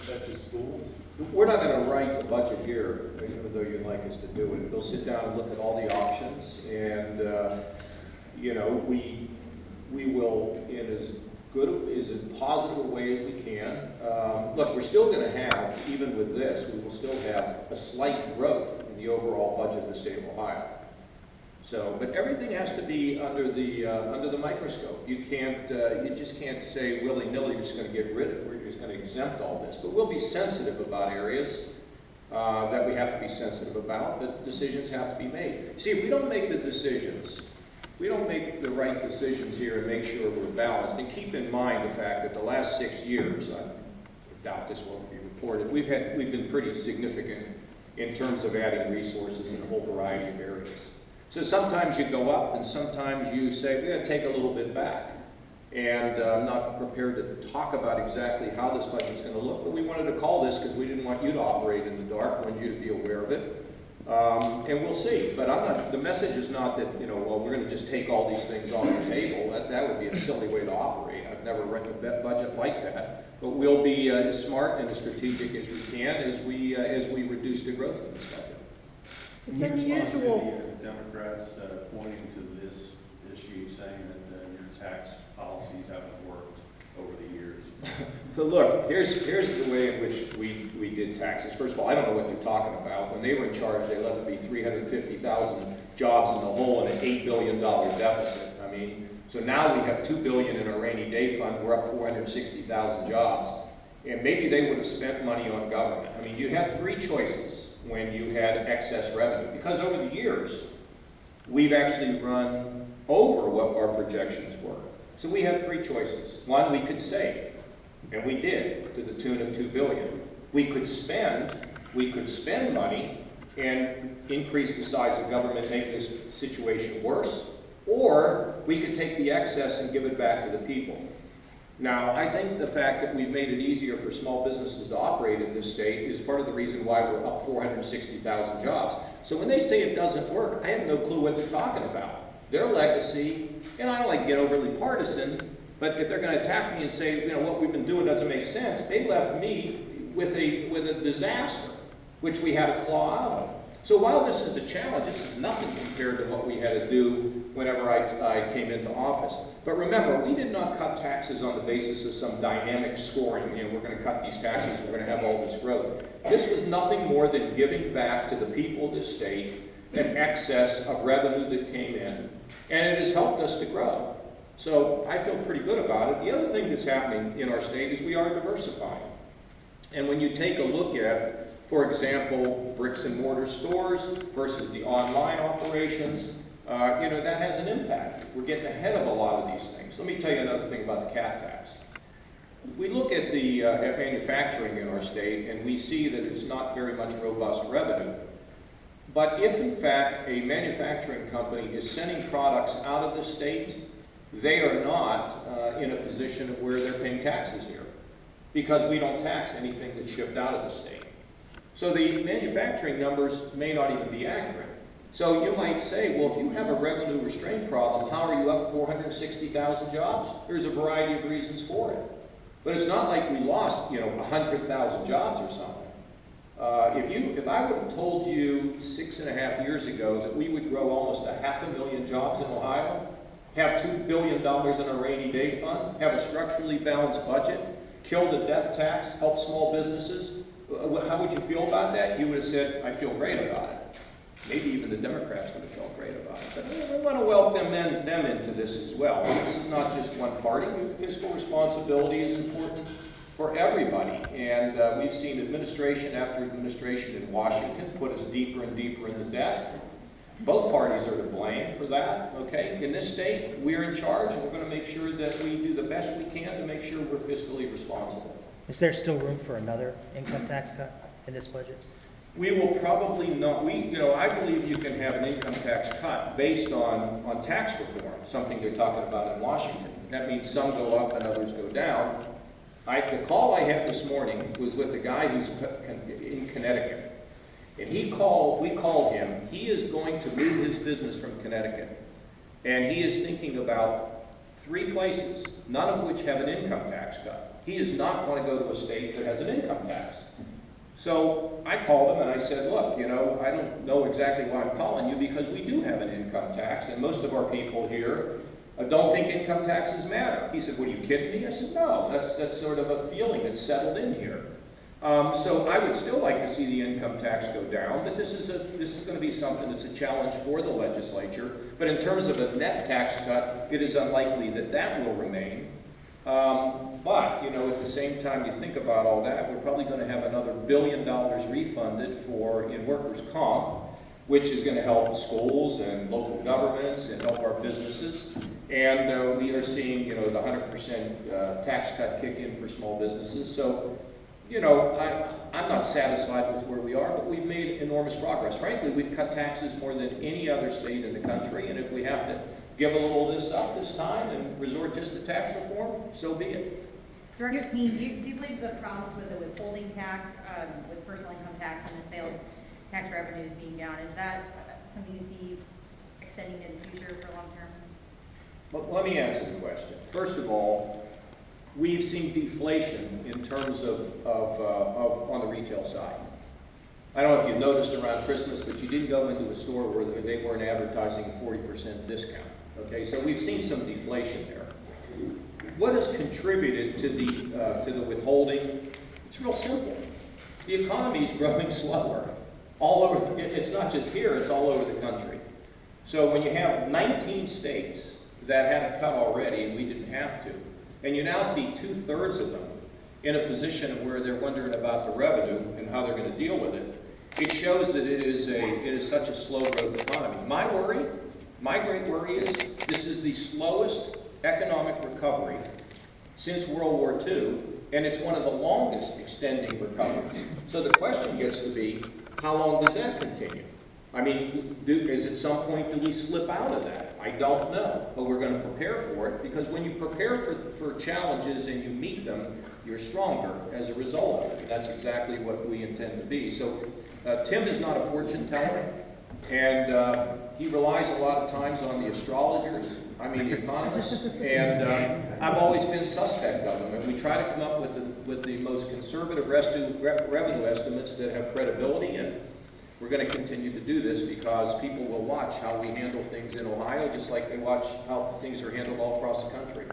such as schools? We're not going to write the budget here, even though you'd like us to do it. We'll sit down and look at all the options, and you know, we will, in as positive a way as we can. Look, we're still going to have, even with this, we will still have a slight growth in the overall budget of the state of Ohio. So, but everything has to be under the microscope. You can't, you just can't say willy-nilly you're just going to get rid of it. We're just going to exempt all this. But we'll be sensitive about areas that we have to be sensitive about. But decisions have to be made. See, if we don't make the decisions, we don't make the right decisions here and make sure we're balanced. And keep in mind the fact that the last 6 years, I doubt this won't be reported, we've been pretty significant in terms of adding resources in a whole variety of areas. So sometimes you go up and sometimes you say, we're going to take a little bit back. And I'm not prepared to talk about exactly how this budget's going to look, but we wanted to call this because we didn't want you to operate in the dark, we wanted you to be aware of it. And we'll see. But I'm not, the message is not that, you know, well, we're going to just take all these things off the table. That would be a silly way to operate. I've never written a budget like that. But we'll be as smart and as strategic as we can as we reduce the growth in this budget. It's unusual. The Democrats pointing to this issue, saying that your tax policies haven't worked over the years. But look, here's the way in which we did taxes. First of all, I don't know what they're talking about. When they were in charge, they left me 350,000 jobs in the hole and an $8 billion deficit. I mean, so now we have $2 billion in our rainy day fund. We're up 460,000 jobs. And maybe they would have spent money on government. I mean, you have three choices when you had excess revenue. Because over the years, we've actually run over what our projections were. So we had three choices. One, we could save, and we did, to the tune of $2 billion. We could spend money and increase the size of government, make this situation worse, or we could take the excess and give it back to the people. Now, I think the fact that we've made it easier for small businesses to operate in this state is part of the reason why we're up 460,000 jobs. So when they say it doesn't work, I have no clue what they're talking about. Their legacy, and I don't like to get overly partisan, but if they're going to attack me and say, you know, what we've been doing doesn't make sense, they left me with a disaster, which we had to claw out of. So while this is a challenge, this is nothing compared to what we had to do whenever I came into office. But remember, we did not cut taxes on the basis of some dynamic scoring. You know, we're going to cut these taxes, we're going to have all this growth. This was nothing more than giving back to the people of this state an excess of revenue that came in, and it has helped us to grow. So I feel pretty good about it. The other thing that's happening in our state is we are diversifying. And when you take a look at, for example, bricks and mortar stores versus the online operations, you know, that has an impact. We're getting ahead of a lot of these things. Let me tell you another thing about the cat tax. We look at the at manufacturing in our state, and we see that it's not very much robust revenue. But if, in fact, a manufacturing company is sending products out of the state, they are not in a position of where they're paying taxes here, because we don't tax anything that's shipped out of the state. So the manufacturing numbers may not even be accurate. So you might say, well, if you have a revenue restraint problem, how are you up 460,000 jobs? There's a variety of reasons for it. But it's not like we lost, you know, 100,000 jobs or something. If I would have told you 6.5 years ago that we would grow almost 500,000 jobs in Ohio, have $2 billion in a rainy day fund, have a structurally balanced budget, kill the death tax, help small businesses, how would you feel about that? You would have said, I feel great about it. Maybe even the Democrats would have felt great about it. But we want to welcome them into this as well. This is not just one party. Fiscal responsibility is important for everybody. And we've seen administration after administration in Washington put us deeper and deeper into debt. Both parties are to blame for that, okay? In this state, we're in charge, and we're going to make sure that we do the best we can to make sure we're fiscally responsible. Is there still room for another income tax cut in this budget? We will probably not. I believe you can have an income tax cut based on tax reform, something they're talking about in Washington. That means some go up and others go down. The call I had this morning was with a guy who's in Connecticut. And we called him. He is going to move his business from Connecticut. And he is thinking about 3 places, none of which have an income tax cut. He does not want to go to a state that has an income tax. So I called him and I said, look, you know, I don't know exactly why I'm calling you, because we do have an income tax, and most of our people here don't think income taxes matter. He said, what, are you kidding me? I said, no, that's sort of a feeling that's settled in here. So I would still like to see the income tax go down, but this is going to be something that's a challenge for the legislature. But in terms of a net tax cut, it is unlikely that that will remain. But, you know, at the same time you think about all that, we're probably going to have another $1 billion refunded in workers' comp, which is going to help schools and local governments and help our businesses. And we are seeing, you know, the 100% tax cut kick in for small businesses. So, you know, I'm not satisfied with where we are, but we've made enormous progress. Frankly, we've cut taxes more than any other state in the country, and if we have to give a little of this up this time and resort just to tax reform, so be it. Director Keen, do you believe the problems with the withholding tax, with personal income tax and the sales tax revenues being down, is that something you see extending in the future for long term? Well, let me answer the question. First of all, we've seen deflation in terms of on the retail side. I don't know if you noticed around Christmas, but you didn't go into a store where they weren't advertising a 40% discount. Okay, so we've seen some deflation there. What has contributed to the withholding? It's real simple. The economy is growing slower all over. It's not just here; it's all over the country. So when you have 19 states that had a cut already, and we didn't have to, and you now see 2/3 of them in a position where they're wondering about the revenue and how they're going to deal with it, it shows that it is such a slow growth economy. My great worry is this is the slowest economic recovery since World War II, and it's one of the longest extending recoveries. So the question gets to be, how long does that continue? I mean, is at some point do we slip out of that? I don't know, but we're going to prepare for it, because when you prepare for challenges and you meet them, you're stronger as a result of it. And that's exactly what we intend to be. So Tim is not a fortune teller, and he relies a lot of times on the astrologers, the economists, and I've always been suspect of them. And we try to come up with the most conservative revenue estimates that have credibility, and we're going to continue to do this because people will watch how we handle things in Ohio, just like they watch how things are handled all across the country.